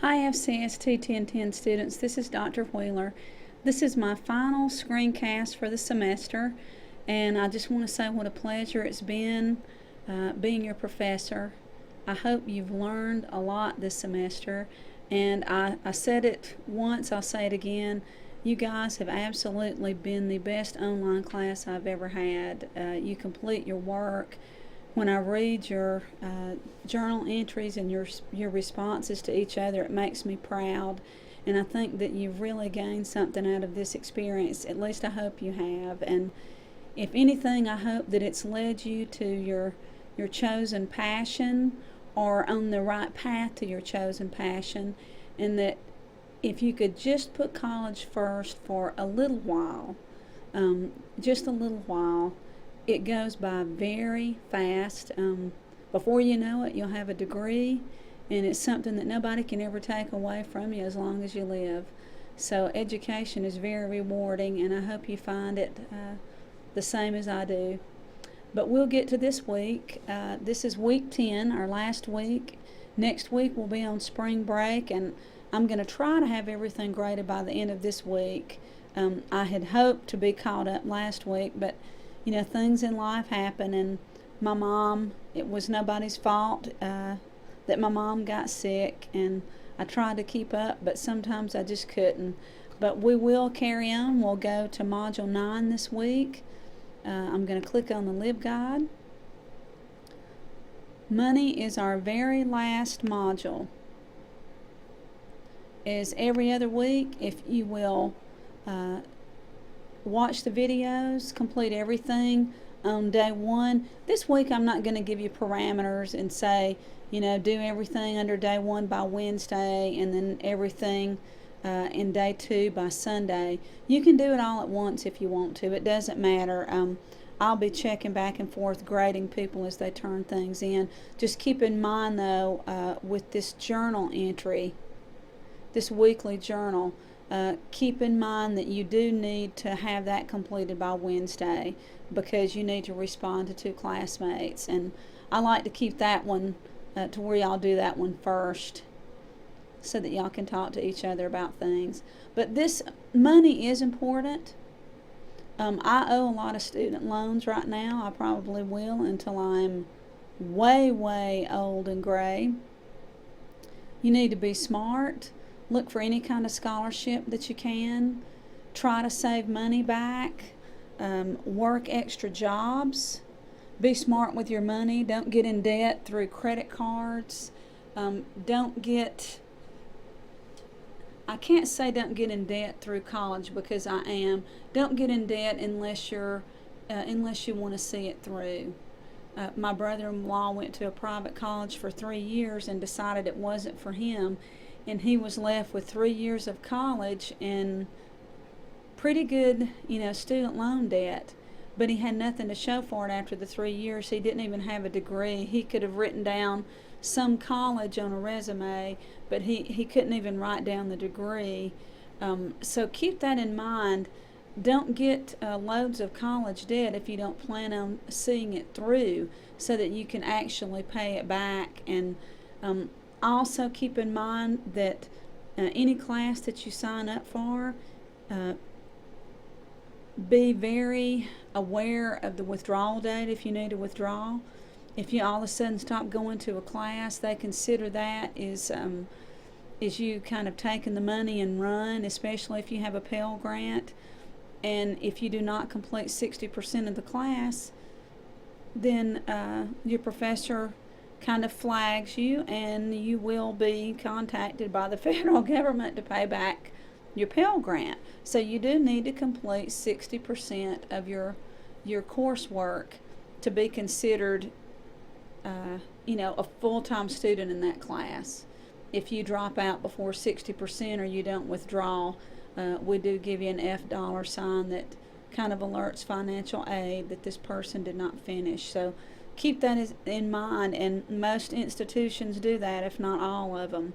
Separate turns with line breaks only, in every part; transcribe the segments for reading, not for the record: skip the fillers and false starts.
Hi FCST 1010 students, this is Dr. Wheeler. This is my final screencast for the semester, and I just want to say what a pleasure it's been being your professor. I hope you've learned a lot this semester, and I said it once, I'll say it again. You guys have absolutely been the best online class I've ever had. You complete your work. When I read your journal entries and your responses to each other, it makes me proud, and I think that you've really gained something out of this experience. At least I hope you have. And if anything, I hope that it's led you to your chosen passion, or on the right path to your chosen passion, and that if you could just put college first for a little while, just a little while, it goes by very fast. Before you know it, you'll have a degree, and it's something that nobody can ever take away from you as long as you live. So education is very rewarding, and I hope you find it the same as I do. But we'll get to this week. This is week 10, our last week. Next week we'll be on spring break, and I'm going to try to have everything graded by the end of this week. I had hoped to be caught up last week, but you know, things in life happen, and my mom, it was nobody's fault that my mom got sick, and I tried to keep up, but sometimes I just couldn't. But we will carry on. We'll go to Module 9 this week. I'm going to click on the LibGuide. Money is our very last module. As every other week, if you will watch the videos, complete everything on day 1. This week I'm not going to give you parameters and say, you know, do everything under day 1 by Wednesday, and then everything in day 2 by Sunday. You can do it all at once if you want to. It doesn't matter. I'll be checking back and forth, grading people as they turn things in. Just keep in mind, though, with this journal entry, this weekly journal, keep in mind that you do need to have that completed by Wednesday, because you need to respond to 2 classmates. And I like to keep that one to where y'all do that one first, so that y'all can talk to each other about things. But this money is important. I owe a lot of student loans right now. I probably will until I'm way, way old and gray. You need to be smart. Look for any kind of scholarship that you can. Try to save money back. Work extra jobs. Be smart with your money. Don't get in debt through credit cards. Don't get... I can't say don't get in debt through college, because I am. Don't get in debt unless you want to see it through. My brother-in-law went to a private college for 3 years and decided it wasn't for him, and he was left with 3 years of college and pretty good, you know, student loan debt. But he had nothing to show for it after the 3 years. He didn't even have a degree. He could have written down some college on a resume, but he couldn't even write down the degree. So keep that in mind. Don't get loads of college debt if you don't plan on seeing it through, so that you can actually pay it back. And also keep in mind that any class that you sign up for, be very aware of the withdrawal date if you need to withdraw. If you all of a sudden stop going to a class, they consider that is you kind of taking the money and run, especially if you have a Pell Grant. And if you do not complete 60% of the class, then your professor kind of flags you, and you will be contacted by the federal government to pay back your Pell Grant. So you do need to complete 60% of your coursework to be considered you know, a full-time student in that class. If you drop out before 60% or you don't withdraw, we do give you an $F sign that kind of alerts financial aid that this person did not finish. So keep that in mind, and most institutions do that, if not all of them.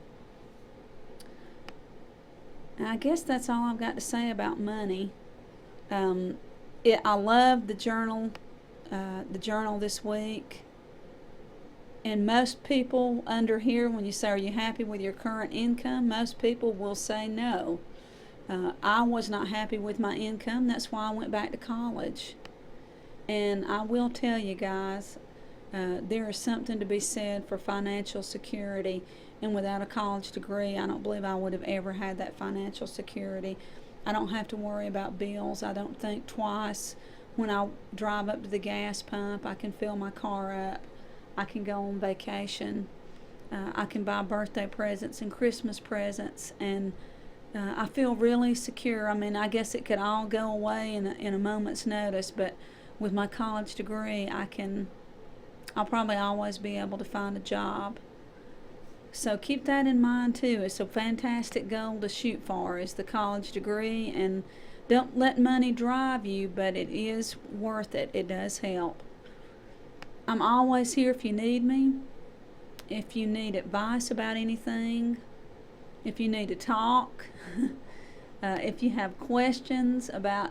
I guess that's all I've got to say about money. I love the journal this week. And most people under here, when you say, are you happy with your current income? Most people will say no. I was not happy with my income. That's why I went back to college. And I will tell you guys, there is something to be said for financial security. And without a college degree, I don't believe I would have ever had that financial security. I don't have to worry about bills. I don't think twice when I drive up to the gas pump. I can fill my car up. I can go on vacation. I can buy birthday presents and Christmas presents, and I feel really secure. I mean, I guess it could all go away in a moment's notice, but with my college degree, I'll probably always be able to find a job. So keep that in mind too. It's a fantastic goal to shoot for, is the college degree, and don't let money drive you, but it is worth it. It does help. I'm always here if you need me. If you need advice about anything, if you need to talk, if you have questions about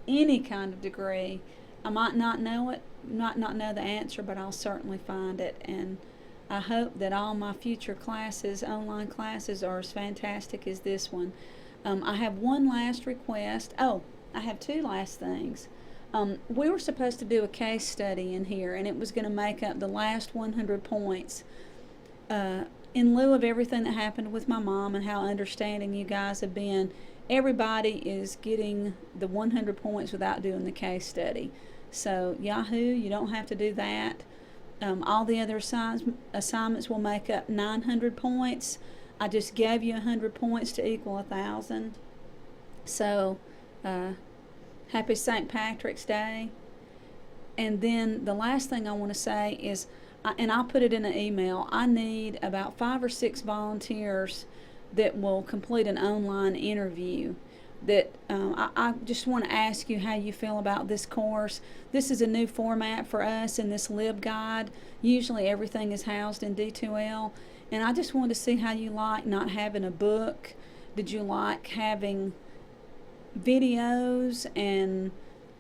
any kind of degree, I might not know it, might not know the answer, but I'll certainly find it. And I hope that all my future classes, online classes, are as fantastic as this one. I have one last request. Oh, I have two last things. We were supposed to do a case study in here, and it was going to make up the last 100 points. In lieu of everything that happened with my mom and how understanding you guys have been, everybody is getting the 100 points without doing the case study. So Yahoo, you don't have to do that. All the other assignments will make up 900 points. I just gave you 100 points to equal 1,000. So, happy St. Patrick's Day. And then the last thing I want to say is, and I'll put it in an email, I need about 5 or 6 volunteers that will complete an online interview. That I just want to ask you how you feel about this course. This is a new format for us in this LibGuide. Usually everything is housed in D2L, and I just wanted to see how you like not having a book. Did you like having videos and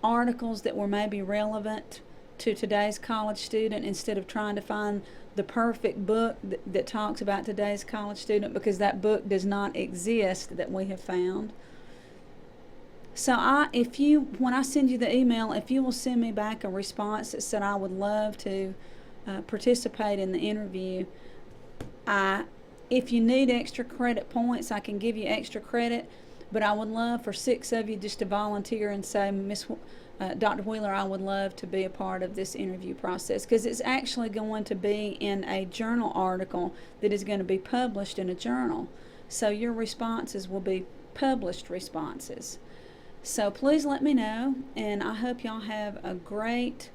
articles that were maybe relevant to today's college student, instead of trying to find the perfect book that talks about today's college student, because that book does not exist that we have found. So when I send you the email, if you will send me back a response that said I would love to participate in the interview. If you need extra credit points, I can give you extra credit, but I would love for 6 of you just to volunteer and say, Dr. Wheeler, I would love to be a part of this interview process, because it's actually going to be in a journal article that is going to be published in a journal. So your responses will be published responses. So please let me know, and I hope y'all have a great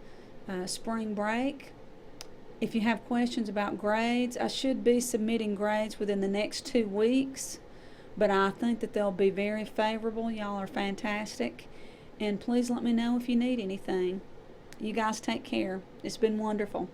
spring break. If you have questions about grades, I should be submitting grades within the next 2 weeks, but I think that they'll be very favorable. Y'all are fantastic, and please let me know if you need anything. You guys take care. It's been wonderful.